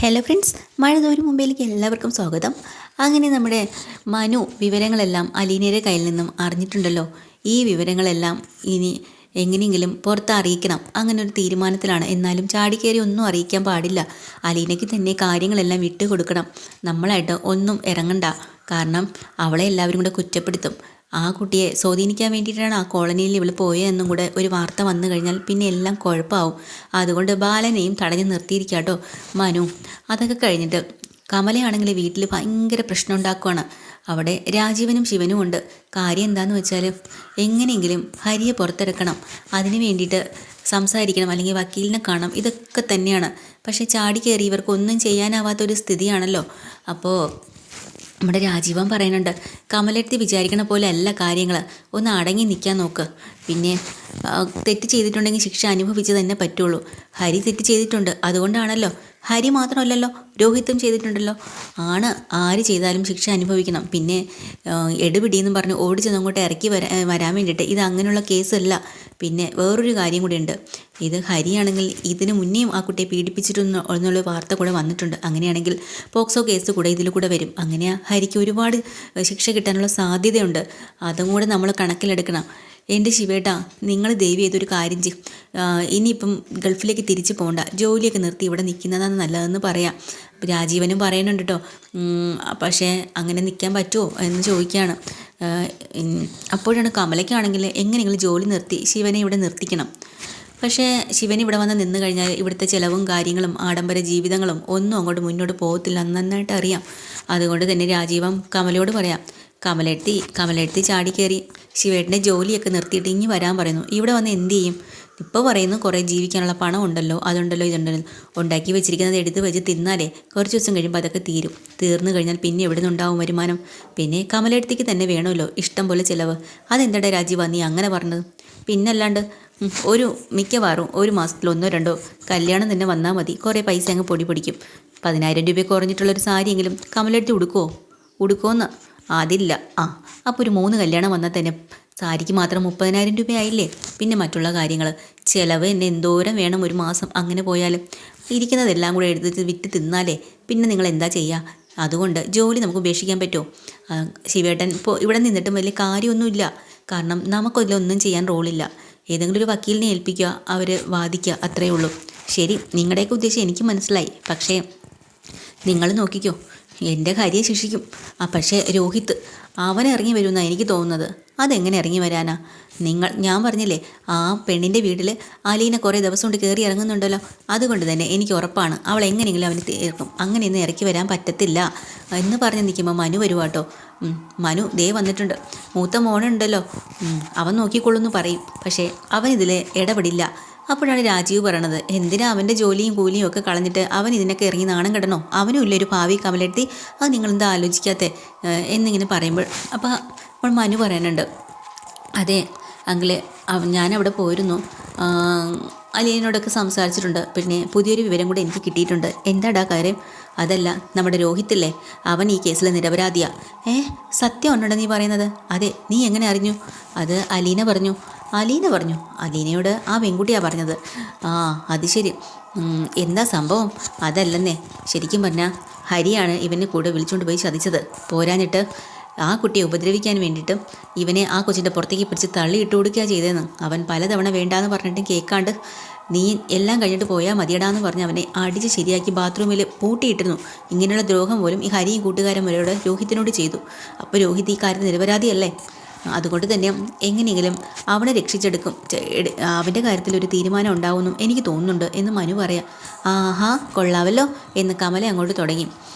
Hello friends, മഴ തോരും മുമ്പിലേക്ക് എല്ലാവർക്കും സ്വാഗതം. അങ്ങനെ നമ്മുടെ മനു വിവരങ്ങളെല്ലാം അലീനയുടെ കയ്യിൽ നിന്നും അറിഞ്ഞിട്ടുണ്ടല്ലോ. ഈ വിവരങ്ങളെല്ലാം ഇനി എങ്ങനെയെങ്കിലും പുറത്ത് അറിയിക്കണം, അങ്ങനെ ഒരു തീരുമാനത്തിലാണ്. എന്നാലും ചാടിക്കയറി ഒന്നും അറിയിക്കാൻ പാടില്ല. അലീനയ്ക്ക് തന്നെ കാര്യങ്ങളെല്ലാം വിട്ടുകൊടുക്കണം. നമ്മളായിട്ട് ഒന്നും ഇറങ്ങണ്ട, കാരണം അവളെ എല്ലാവരും കൂടെ കുറ്റപ്പെടുത്തും. ആ കുട്ടിയെ സ്വാധീനിക്കാൻ വേണ്ടിയിട്ടാണ് ആ കോളനിയിൽ ഇവൾ പോയതെന്നും കൂടെ ഒരു വാർത്ത വന്നു കഴിഞ്ഞാൽ പിന്നെ എല്ലാം കുഴപ്പമാവും. അതുകൊണ്ട് ബാലനെയും തടഞ്ഞു നിർത്തിയിരിക്കാട്ടോ മനു. അതൊക്കെ കഴിഞ്ഞിട്ട് കമലയാണെങ്കിൽ വീട്ടിൽ ഭയങ്കര പ്രശ്നം ഉണ്ടാക്കുവാണ്. അവിടെ രാജീവനും ശിവനും ഉണ്ട്. കാര്യം എന്താണെന്ന് വെച്ചാൽ എങ്ങനെയെങ്കിലും ഹരിയെ പുറത്തിറക്കണം, അതിന് വേണ്ടിയിട്ട് സംസാരിക്കണം, അല്ലെങ്കിൽ വക്കീലിനെ കാണണം. ഇതൊക്കെ തന്നെയാണ്. പക്ഷേ ചാടി കയറി ഇവർക്കൊന്നും ചെയ്യാനാവാത്തൊരു സ്ഥിതിയാണല്ലോ. അപ്പോൾ നമ്മുടെ രാജീവൻ പറയുന്നുണ്ട്, കമലെടുത്ത് വിചാരിക്കണ പോലെ അല്ല കാര്യങ്ങൾ, ഒന്ന് അടങ്ങി നിൽക്കാൻ നോക്ക്. പിന്നെ തെറ്റ് ചെയ്തിട്ടുണ്ടെങ്കിൽ ശിക്ഷ അനുഭവിച്ച് തന്നെ പറ്റുള്ളൂ. ഹരി തെറ്റ് ചെയ്തിട്ടുണ്ട്, അതുകൊണ്ടാണല്ലോ. ഹരി മാത്രമല്ലല്ലോ, രോഹിത്തും ചെയ്തിട്ടുണ്ടല്ലോ. ആര് ചെയ്താലും ശിക്ഷ അനുഭവിക്കണം. പിന്നെ എടുപിടിയെന്നും പറഞ്ഞ് ഓടിച്ചെന്ന് അങ്ങോട്ട് ഇറക്കി വരാൻ വേണ്ടിയിട്ട് ഇത് അങ്ങനെയുള്ള കേസല്ല. പിന്നെ വേറൊരു കാര്യം കൂടി ഉണ്ട്. ഇത് ഹരിയാണെങ്കിൽ ഇതിന് മുന്നേയും ആ കുട്ടിയെ പീഡിപ്പിച്ചിരുന്നു എന്നുള്ള വാർത്ത കൂടെ വന്നിട്ടുണ്ട്. അങ്ങനെയാണെങ്കിൽ പോക്സോ കേസ് കൂടെ ഇതിൽ കൂടെ വരും. അങ്ങനെ ഹരിക്ക് ഒരുപാട് ശിക്ഷ കിട്ടാനുള്ള സാധ്യതയുണ്ട്. അതും കൂടെ നമ്മൾ കണക്കിലെടുക്കണം. എൻ്റെ ശിവേട്ടാ, നിങ്ങൾ ദയവ് ചെയ്തൊരു കാര്യം ചെയ്യും, ഇനിയിപ്പം ഗൾഫിലേക്ക് തിരിച്ചു പോകണ്ട, ജോലിയൊക്കെ നിർത്തി ഇവിടെ നിൽക്കുന്നതാണ് നല്ലതെന്ന് പറയാം. രാജീവനും പറയുന്നുണ്ട് കേട്ടോ. പക്ഷേ അങ്ങനെ നിൽക്കാൻ പറ്റുമോ എന്ന് ചോദിക്കുകയാണ്. അപ്പോഴാണ് കമലയ്ക്കാണെങ്കിൽ എങ്ങനെയെങ്കിലും ജോലി നിർത്തി ശിവനെ ഇവിടെ നിർത്തിക്കണം. പക്ഷേ ശിവൻ ഇവിടെ വന്ന് നിന്ന് കഴിഞ്ഞാൽ ഇവിടുത്തെ ചിലവും കാര്യങ്ങളും ആഡംബര ജീവിതങ്ങളും ഒന്നും അങ്ങോട്ട് മുന്നോട്ട് പോകത്തില്ല എന്ന് നന്നായിട്ട് അറിയാം. അതുകൊണ്ട് തന്നെ രാജീവൻ കമലയോട് പറയാം, കമലെടുത്തി ചാടിക്കയറി ശിവേട്ടൻ്റെ ജോലിയൊക്കെ നിർത്തിയിട്ട് ഇനി വരാൻ പറയുന്നു. ഇവിടെ വന്ന് എന്ത് ചെയ്യും? ഇപ്പോൾ പറയുന്നു കുറേ ജീവിക്കാനുള്ള പണം ഉണ്ടല്ലോ, അതുണ്ടല്ലോ ഇതുണ്ടല്ലോ, ഉണ്ടാക്കി വെച്ചിരിക്കുന്നത് എടുത്ത് വെച്ച് തിന്നാലേ കുറച്ച് ദിവസം കഴിയുമ്പോൾ അതൊക്കെ തീർന്നു കഴിഞ്ഞാൽ പിന്നെ എവിടെ നിന്നുണ്ടാവും വരുമാനം? പിന്നെ കമലെടുത്തേക്ക് തന്നെ വേണമല്ലോ ഇഷ്ടം പോലെ ചിലവ്. അതെന്താടാ രാജീവ നീ അങ്ങനെ പറഞ്ഞത്? പിന്നല്ലാണ്ട് മിക്കവാറും ഒരു മാസത്തിൽ 1-2 കല്യാണം തന്നെ വന്നാൽ മതി, കുറേ പൈസ അങ്ങ് പൊടിക്കും. 10,000 രൂപ കുറഞ്ഞിട്ടുള്ളൊരു സാരിയെങ്കിലും കമലെടുത്ത് ഉടുക്കുമോന്ന്? അതില്ല. അപ്പോൾ ഒരു 3 കല്യാണം വന്നാൽ തന്നെ സാരിക്ക് മാത്രം 30,000 രൂപയായില്ലേ? പിന്നെ മറ്റുള്ള കാര്യങ്ങൾ ചിലവ് എന്നെ എന്തോരം വേണം ഒരു മാസം? അങ്ങനെ പോയാലും ഇരിക്കുന്നതെല്ലാം കൂടെ എടുത്ത് വിറ്റ് തിന്നാലേ പിന്നെ നിങ്ങൾ എന്താ ചെയ്യുക? അതുകൊണ്ട് ജോലി നമുക്ക് ഉപേക്ഷിക്കാൻ പറ്റുമോ? ശിവേട്ടൻ ഇപ്പോൾ ഇവിടെ നിന്നിട്ടും വലിയ കാര്യമൊന്നുമില്ല. കാരണം നമുക്കതിലൊന്നും ചെയ്യാൻ റോളില്ല. ഏതെങ്കിലും ഒരു വക്കീലിനെ ഏൽപ്പിക്കുക, അവർ വാദിക്കുക, അത്രയേ ഉള്ളൂ. ശരി, നിങ്ങളുടെയൊക്കെ ഉദ്ദേശം എനിക്ക് മനസ്സിലായി. പക്ഷേ നിങ്ങൾ നോക്കിക്കോ, എൻ്റെ കാര്യയെ ശിക്ഷിക്കും. പക്ഷേ രോഹിത്ത് അവൻ ഇറങ്ങി വരുമെന്നാണ് എനിക്ക് തോന്നുന്നത്. അതെങ്ങനെ ഇറങ്ങി വരാനാ? ഞാൻ പറഞ്ഞില്ലേ, ആ പെണ്ണിൻ്റെ വീട്ടിൽ അലീന കുറേ ദിവസം കൊണ്ട് കയറി ഇറങ്ങുന്നുണ്ടല്ലോ. അതുകൊണ്ട് തന്നെ എനിക്ക് ഉറപ്പാണ് അവൾ എങ്ങനെയെങ്കിലും അവന് തീർക്കും. അങ്ങനെയൊന്നും ഇറക്കി വരാൻ പറ്റത്തില്ല എന്ന് പറഞ്ഞ് നിൽക്കുമ്പോൾ മനു വരുവാട്ടോ. മനു ദേ വന്നിട്ടുണ്ട്. മൂത്ത മോനുണ്ടല്ലോ, അവൻ നോക്കിക്കൊള്ളുന്നു പറയും. പക്ഷേ അവൻ ഇതിൽ ഇടപെടില്ല. അപ്പോഴാണ് രാജീവ് പറയണത്, എന്തിനാ അവൻ്റെ ജോലിയും കൂലിയും ഒക്കെ കളഞ്ഞിട്ട് അവൻ ഇതിനൊക്കെ ഇറങ്ങി നാണം കെടണോ? അവനും ഇല്ലൊരു ഭാവി കമലെടുത്തി, അത് നിങ്ങളെന്താ ആലോചിക്കാത്തേ എന്നിങ്ങനെ പറയുമ്പോൾ അപ്പോൾ മനു പറയാനുണ്ട്, അതെ അങ്കിളെ, ഞാനവിടെ പോയിരുന്നു, അലീനോടൊക്കെ സംസാരിച്ചിട്ടുണ്ട്. പിന്നെ പുതിയൊരു വിവരം കൂടെ എനിക്ക് കിട്ടിയിട്ടുണ്ട്. എന്താടാ കാര്യം? അതല്ല, നമ്മുടെ രോഹിത്തില്ലേ, അവൻ ഈ കേസിൽ നിരപരാധിയാ. സത്യം ഉണ്ടോ നീ പറയുന്നത്? അതെ. നീ എങ്ങനെ അറിഞ്ഞു? അത് അലീന പറഞ്ഞു. അലീനയോട് ആ പെൺകുട്ടിയാണ് പറഞ്ഞത്. അത് ശരി. എന്താ സംഭവം? അതല്ലെന്നേ, ശരിക്കും പറഞ്ഞാൽ ഹരിയാണ് ഇവനെ കൂടെ വിളിച്ചുകൊണ്ട് പോയി ചതിച്ചത്. പോരാഞ്ഞിട്ട് ആ കുട്ടിയെ ഉപദ്രവിക്കാൻ വേണ്ടിയിട്ട് ഇവനെ ആ കൊച്ചിൻ്റെ പുറത്തേക്ക് പിടിച്ച് തള്ളിയിട്ട് കൊടുക്കുക ചെയ്തതെന്ന്. അവൻ പലതവണ വേണ്ടാന്ന് പറഞ്ഞിട്ടും കേൾക്കാണ്ട് നീ എല്ലാം കഴിഞ്ഞിട്ട് പോയാൽ മതിയടാന്ന് പറഞ്ഞ് അവനെ അടിച്ച് ശരിയാക്കി ബാത്റൂമിൽ പൂട്ടിയിട്ടിരുന്നു. ഇങ്ങനെയുള്ള ദ്രോഹം പോലും ഈ ഹരിയും കൂട്ടുകാരന്മാരോട് രോഹിത്തിനോട് ചെയ്തു. അപ്പോൾ രോഹിത് ഈ കാര്യത്തിൽ നിരപരാധിയല്ലേ? അതുകൊണ്ട് തന്നെ എങ്ങനെയെങ്കിലും അവനെ രക്ഷിച്ചെടുക്കും, അവൻ്റെ കാര്യത്തിൽ ഒരു തീരുമാനം ഉണ്ടാവുമെന്നും എനിക്ക് തോന്നുന്നുണ്ട് എന്ന് മനു പറയാം. കൊള്ളാവല്ലോ എന്ന് കമല അങ്ങോട്ട് തുടങ്ങി.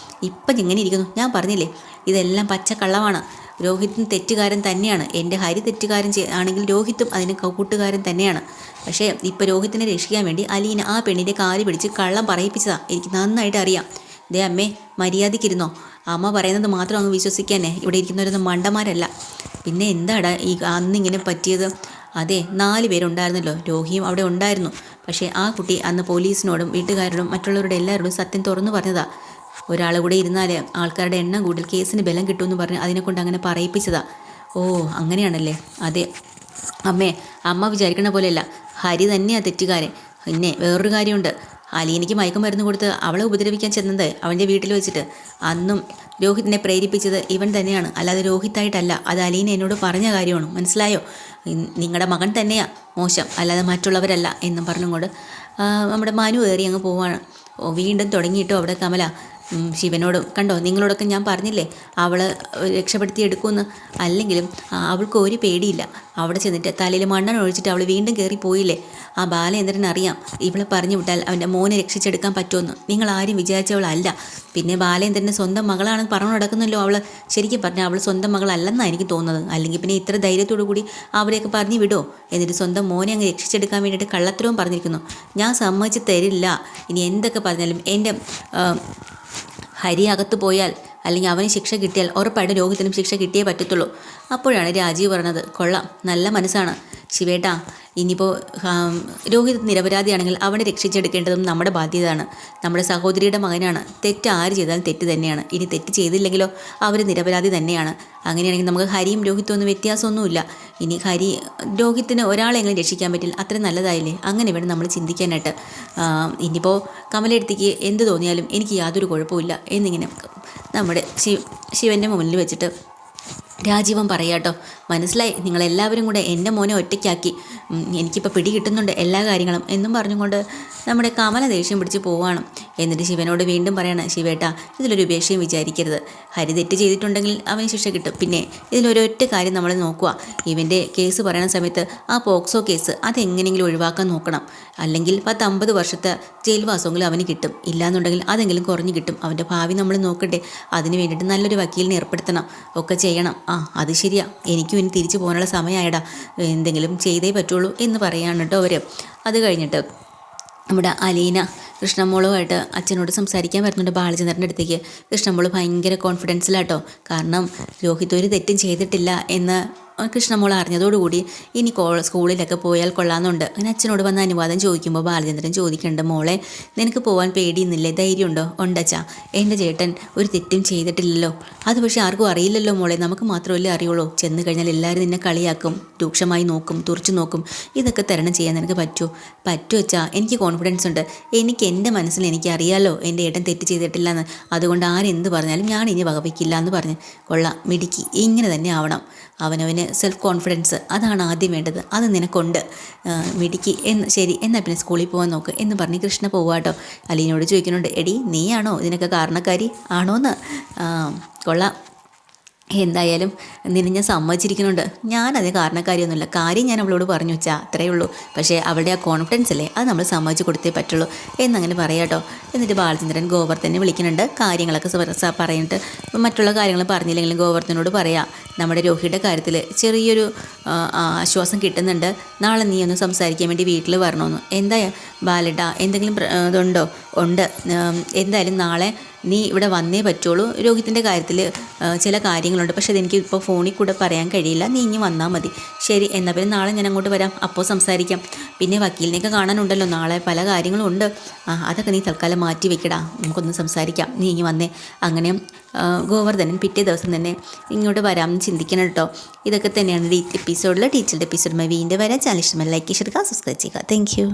ഇപ്പം ഇങ്ങനെ ഇരിക്കുന്നു. ഞാൻ പറഞ്ഞില്ലേ, ഇതെല്ലാം പച്ചക്കള്ളമാണ്. രോഹിത്തും തെറ്റുകാരൻ തന്നെയാണ്. എൻ്റെ ഹരി തെറ്റുകാരൻ ആണെങ്കിൽ രോഹിത്തും അതിന് കൂട്ടുകാരൻ തന്നെയാണ്. പക്ഷേ ഇപ്പോൾ രോഹിത്തിനെ രക്ഷിക്കാൻ വേണ്ടി അലീന ആ പെണ്ണിൻ്റെ കാല് പിടിച്ച് കള്ളം പറയിപ്പിച്ചതാണ്. എനിക്ക് നന്നായിട്ട് അറിയാം. ദേ അമ്മേ, മര്യാദയ്ക്കിരുന്നോ. അമ്മ പറയുന്നത് മാത്രം അങ്ങ് വിശ്വസിക്കാനേ. ഇവിടെ ഇരിക്കുന്നവരൊന്നും മണ്ടന്മാരല്ല. പിന്നെ എന്താടാ ഈ അന്നിങ്ങനെ പറ്റിയത്? അതെ, 4 പേരുണ്ടായിരുന്നല്ലോ. രോഹിയും അവിടെ ഉണ്ടായിരുന്നു. പക്ഷേ ആ കുട്ടി അന്ന് പോലീസിനോടും വീട്ടുകാരോടും മറ്റുള്ളവരുടെ എല്ലാവരോടും സത്യം തുറന്നു പറഞ്ഞതാ. ഒരാൾ കൂടെ ഇരുന്നാൽ ആൾക്കാരുടെ എണ്ണം കൂടുതൽ കേസിന് ബലം കിട്ടുമെന്ന് പറഞ്ഞ് അതിനെക്കൊണ്ട് അങ്ങനെ പറയിപ്പിച്ചതാ. അങ്ങനെയാണല്ലേ? അതെ അമ്മ വിചാരിക്കണ പോലെയല്ല, ഹരി തന്നെയാണ് തെറ്റുകാരൻ. പിന്നെ വേറൊരു കാര്യമുണ്ട്, അലീനയ്ക്ക് മയക്കുമരുന്ന് കൊടുത്ത് അവളെ ഉപദ്രവിക്കാൻ ചെന്നത് അവൻ്റെ വീട്ടിൽ വെച്ചിട്ട് അന്നും രോഹിത്തിനെ പ്രേരിപ്പിച്ചത് ഇവൻ തന്നെയാണ്, അല്ലാതെ രോഹിത്തായിട്ടല്ല. അത് അലീന എന്നോട് പറഞ്ഞ കാര്യമാണ്, മനസ്സിലായോ? നിങ്ങളുടെ മകൻ തന്നെയാ മോശം, അല്ലാതെ മറ്റുള്ളവരല്ല എന്നും പറഞ്ഞുകൊണ്ട് നമ്മുടെ മനു കയറി അങ്ങ് പോവാണ്. വീണ്ടും തുടങ്ങിയിട്ടോ അവിടെ കമല ശിവനോടും, കണ്ടോ നിങ്ങളോടൊക്കെ ഞാൻ പറഞ്ഞില്ലേ അവൾ രക്ഷപ്പെടുത്തി എടുക്കുമെന്ന്. അല്ലെങ്കിലും അവൾക്ക് ഒരു പേടിയില്ല. അവിടെ ചെന്നിട്ട് തലയിൽ മണ്ണെണ്ണ ഒഴിച്ചിട്ട് അവൾ വീണ്ടും കയറി പോയില്ലേ. ആ ബാലേന്ദ്രൻ അറിയാം ഇവളെ പറഞ്ഞു വിട്ടാൽ അവൻ്റെ മോനെ രക്ഷിച്ചെടുക്കാൻ പറ്റുമെന്ന്. നിങ്ങൾ ആരും വിചാരിച്ചവളല്ല. പിന്നെ ബാലേന്ദ്രൻ്റെ സ്വന്തം മകളാണെന്ന് പറഞ്ഞു നടക്കുന്നല്ലോ അവൾ. ശരിക്കും പറഞ്ഞാൽ അവൾ സ്വന്തം മകളല്ലെന്നാണ് എനിക്ക് തോന്നുന്നത്. അല്ലെങ്കിൽ പിന്നെ ഇത്ര ധൈര്യത്തോടു കൂടി അവരെയൊക്കെ പറഞ്ഞു വിടുമോ? എന്നിട്ട് സ്വന്തം മോനെ അങ്ങ് രക്ഷിച്ചെടുക്കാൻ വേണ്ടിയിട്ട് കള്ളത്തരവും പറഞ്ഞിരിക്കുന്നു. ഞാൻ സമ്മതിച്ച് തരില്ല. ഇനി എന്തൊക്കെ പറഞ്ഞാലും എൻ്റെ ഹരി അകത്ത് പോയാൽ അല്ലെങ്കിൽ അവന് ശിക്ഷ കിട്ടിയാൽ ഉറപ്പായിട്ട് രോഹിത്തിനും ശിക്ഷ കിട്ടിയേ പറ്റത്തുള്ളൂ. അപ്പോഴാണ് രാജീവ് പറഞ്ഞത്, കൊള്ളാം, നല്ല മനസ്സാണ് ശിവേട്ടാ. ഇനിയിപ്പോൾ രോഹിത് നിരപരാധിയാണെങ്കിൽ അവനെ രക്ഷിച്ചെടുക്കേണ്ടതും നമ്മുടെ ബാധ്യതയാണ്. നമ്മുടെ സഹോദരിയുടെ മകനാണ്. തെറ്റ് ആര് ചെയ്താലും തെറ്റ് തന്നെയാണ്. ഇനി തെറ്റ് ചെയ്തില്ലെങ്കിലോ അവർ നിരപരാധി തന്നെയാണ്. അങ്ങനെയാണെങ്കിൽ നമുക്ക് ഹരിയും രോഹിത്തും ഒന്നും വ്യത്യാസമൊന്നുമില്ല. ഇനി രോഹിത്തിന് ഒരാളെങ്കിലും രക്ഷിക്കാൻ പറ്റില്ല, അത്ര നല്ലതായില്ലേ? അങ്ങനെ വേണം നമ്മൾ ചിന്തിക്കാനായിട്ട്. ഇനിയിപ്പോൾ കമലെടുത്തേക്ക് എന്ത് തോന്നിയാലും എനിക്ക് യാതൊരു കുഴപ്പമില്ല എന്നിങ്ങനെ നമ്മുടെ ശിവൻ്റെ മുന്നിൽ വെച്ചിട്ട് രാജീവൻ പറയാട്ടോ, മനസ്സിലായി, നിങ്ങളെല്ലാവരും കൂടെ എൻ്റെ മോനെ ഒറ്റയ്ക്കാക്കി, എനിക്കിപ്പോൾ പിടി കിട്ടുന്നുണ്ട് എല്ലാ കാര്യങ്ങളും എന്നും പറഞ്ഞുകൊണ്ട് നമ്മുടെ കമല ദേഷ്യം പിടിച്ച് പോവാണ്. എന്നിട്ട് ശിവനോട് വീണ്ടും പറയണം, ശിവേട്ടാ ഇതിലൊരു ഉപേക്ഷയും വിചാരിക്കരുത്. ഹരി തെറ്റ് ചെയ്തിട്ടുണ്ടെങ്കിൽ അവന് ശിക്ഷ കിട്ടും. പിന്നെ ഇതിലൊരൊറ്റ കാര്യം നമ്മൾ നോക്കുക, ഇവൻ്റെ കേസ് പറയുന്ന സമയത്ത് ആ പോക്സോ കേസ് അതെങ്ങനെയെങ്കിലും ഒഴിവാക്കാൻ നോക്കണം. അല്ലെങ്കിൽ 10-50 വർഷത്തെ ജയിൽവാസമെങ്കിലും അവന് കിട്ടും. ഇല്ലാന്നുണ്ടെങ്കിൽ അതെങ്കിലും കുറഞ്ഞു കിട്ടും. അവൻ്റെ ഭാവി നമ്മൾ നോക്കട്ടെ. അതിന് വേണ്ടിയിട്ട് നല്ലൊരു വക്കീലിനെ ഏർപ്പെടുത്തണം, ഒക്കെ ചെയ്യണം. അത് ശരിയാ, എനിക്കും ഇനി തിരിച്ചു പോകാനുള്ള സമയമായടാ, എന്തെങ്കിലും ചെയ്തേ പറ്റുള്ളൂ എന്ന് പറയാണ് കേട്ടോ അവർ. അത് കഴിഞ്ഞിട്ട് നമ്മുടെ അലീന കൃഷ്ണമോളുമായിട്ട് അച്ഛനോട് സംസാരിക്കാൻ വരുന്നുണ്ട് ബാലചന്ദ്രൻ്റെ അടുത്തേക്ക്. കൃഷ്ണമോള് ഭയങ്കര കോൺഫിഡൻസിലാട്ടോ. കാരണം രോഹിത് ഒരു തെറ്റും ചെയ്തിട്ടില്ല എന്ന് കൃഷ്ണമോൾ അറിഞ്ഞതോടുകൂടി ഇനി സ്കൂളിലൊക്കെ പോയാൽ കൊള്ളാമെന്നുണ്ട്. അങ്ങനെ അച്ഛനോട് വന്ന് അനുവാദം ചോദിക്കുമ്പോൾ ബാലചന്ദ്രൻ ചോദിക്കുന്നുണ്ട്, മോളെ നിനക്ക് പോകാൻ പേടിയുന്നില്ലേ? ധൈര്യമുണ്ടോ? ഉണ്ടച്ചാ, എൻ്റെ ചേട്ടൻ ഒരു തെറ്റും ചെയ്തിട്ടില്ലല്ലോ. അത് പക്ഷേ ആർക്കും അറിയില്ലല്ലോ മോളെ, നമുക്ക് മാത്രമല്ലേ അറിയുള്ളൂ. ചെന്ന് കഴിഞ്ഞാൽ എല്ലാവരും നിന്നെ കളിയാക്കും, രൂക്ഷമായി നോക്കും, തുറച്ചു നോക്കും. ഇതൊക്കെ തരണം ചെയ്യാൻ നിനക്ക് പറ്റുമച്ചാ. എനിക്ക് കോൺഫിഡൻസ് ഉണ്ട്. എനിക്ക് എൻ്റെ മനസ്സിൽ എനിക്കറിയാമല്ലോ എൻ്റെ ഏട്ടൻ തെറ്റ് ചെയ്തിട്ടില്ലെന്ന്. അതുകൊണ്ട് ആരെന്ത് പറഞ്ഞാലും ഞാൻ ഇനി വകവയ്ക്കില്ല എന്ന് പറഞ്ഞ്. കൊള്ളാം, മിടുക്കി, ഇങ്ങനെ തന്നെ ആവണം. അവനവന് സെൽഫ് കോൺഫിഡൻസ് അതാണ് ആദ്യം വേണ്ടത്. അത് നിനക്കുണ്ട് മിടുക്കി. ശരി, എന്നാൽ പിന്നെ സ്കൂളിൽ പോകാൻ നോക്ക് എന്ന് പറഞ്ഞ് കൃഷ്ണ പോവാട്ടോ. അലീനോട് ചോദിക്കുന്നുണ്ട്, എടി നീയാണോ ഇതിനൊക്കെ കാരണക്കാരി ആണോന്ന്? കൊള്ളാം, എന്തായാലും നിന്നെ ഞാൻ സമ്മതിച്ചിരിക്കുന്നുണ്ട്. ഞാനത് കാരണക്കാരിയൊന്നുമില്ല. കാര്യം ഞാൻ അവളോട് പറഞ്ഞു വെച്ചാൽ അത്രയേ ഉള്ളൂ. പക്ഷേ അവളുടെ ആ കോൺഫിഡൻസ് അല്ലേ, അത് നമ്മൾ സമ്മതിച്ച് കൊടുത്തേ പറ്റുള്ളൂ എന്നങ്ങനെ പറയാട്ടോ. എന്നിട്ട് ബാലചന്ദ്രൻ ഗോവർദ്ധനെ വിളിക്കുന്നുണ്ട്. കാര്യങ്ങളൊക്കെ പറഞ്ഞിട്ട് മറ്റുള്ള കാര്യങ്ങൾ പറഞ്ഞില്ലെങ്കിലും ഗോവർദ്ധനോട് പറയാം, നമ്മുടെ രോഹിയുടെ കാര്യത്തിൽ ചെറിയൊരു ആശ്വാസം കിട്ടുന്നുണ്ട്. നാളെ നീ ഒന്ന് സംസാരിക്കാൻ വേണ്ടി വീട്ടിൽ വരണമെന്ന്. എന്താ ബാലട്ടാ, എന്തെങ്കിലും ഇതുണ്ടോ? ഉണ്ട്. എന്തായാലും നാളെ നീ ഇവിടെ വന്നേ പറ്റുള്ളൂ. രോഹിത്തിൻ്റെ കാര്യത്തിൽ ചില കാര്യങ്ങളുണ്ട്, പക്ഷേ അതെനിക്ക് ഇപ്പോൾ ഫോണിൽ കൂടെ പറയാൻ കഴിയില്ല. നീ ഇനി വന്നാൽ മതി. ശരി, എന്നാൽ പിന്നെ നാളെ ഞാൻ അങ്ങോട്ട് വരാം, അപ്പോൾ സംസാരിക്കാം. പിന്നെ വക്കീലിനെയൊക്കെ കാണാനുണ്ടല്ലോ നാളെ, പല കാര്യങ്ങളും ഉണ്ട്. അതൊക്കെ നീ തൽക്കാലം മാറ്റി വെക്കടാ, നമുക്കൊന്ന് സംസാരിക്കാം. നീ ഇനി വന്നേ. അങ്ങനെ ഗോവർദ്ധനൻ പിറ്റേ ദിവസം തന്നെ ഇങ്ങോട്ട് വരാമെന്ന് ചിന്തിക്കണം കേട്ടോ. ഇതൊക്കെ തന്നെയാണ് എപ്പിസോഡിൽ. ടീച്ചറുടെ എപ്പിസോഡ് വീണ്ടും വരാം. ചാനൽ ഇഷ്ടമായി ലൈക്ക് ചെയ്യുക, സബ്സ്ക്രൈബ് ചെയ്യുക. Thank you.